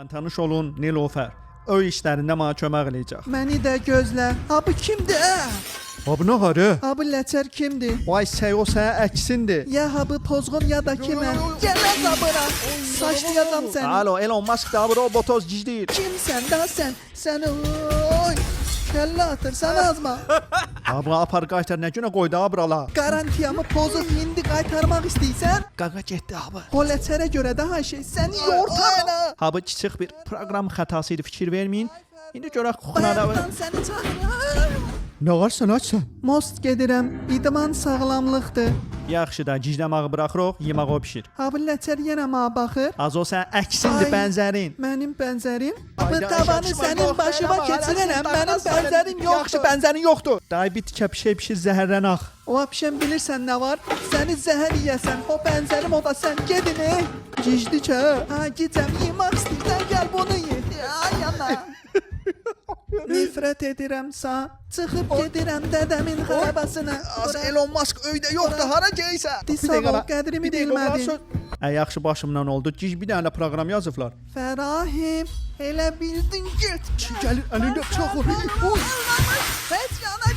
Tanış olun, Nilofer. Öy işlərində mənə kömək eləyəcək. Məni də gözlə. Ha bu kimdir? Ha bu nə qarı? Ha bu ləçər kimdir? Vay o sənin əksindir. Ya ha bu pozğun ya da kimə? Gəl lan qabıra. Saçlayacam səni. Alo, Elon Musk da bu robotoz gizləyir. Kimsən da sən? Sən oy. Kəllə atırsan azma. Abla apar qaytar nə günə qoydu abrala. Garantiyamı pozub indi qaytarmaq istəyirsən? Qaqa getdi abi. O ləçərə görə də hər şey səni yortar. Ha bu kiçik bir proqram xətasıydı, fikir verməyin. İndi görək xunada. Bayaqdan səni çağırır. Nə varsan açsan? Most gedirəm. İdman sağlamlıqdır. Yaxşı da gizləməyi buraxırıq, yeməyi bişir. Ha bu ləçər yenə mənə baxır. Az o sən əksindir, Ay. bənzərin. Mənim bənzərim? Bu Ayda, tavanı yaxşı, sənin yox, başıma yox, keçirərəm. yox, Mənim bənzərim Yaxşı, yoxdur. bənzərin yoxdur. Day bir tikə pişir zəhərlənək. O apşən bilirsən nə var? Səni zəhər yeyəsən. O bənzərim o da sən gedin. Gicdikə. Ha gecəm yemək istəyirsən gəl bunu ye. Ay ana. Nifrət edirəm sən. Çıxıb gedirəm dədəmin xarabasına. Elon Musk öydə yoxdur, hara geysən? Disavol qədrimi bilmədin. Yaxşı başımdan oldu. Gic bir dənə proqram yazıblar. Fərahim, elə bildin get. Gəlir əlində bıçaq var. Heç yana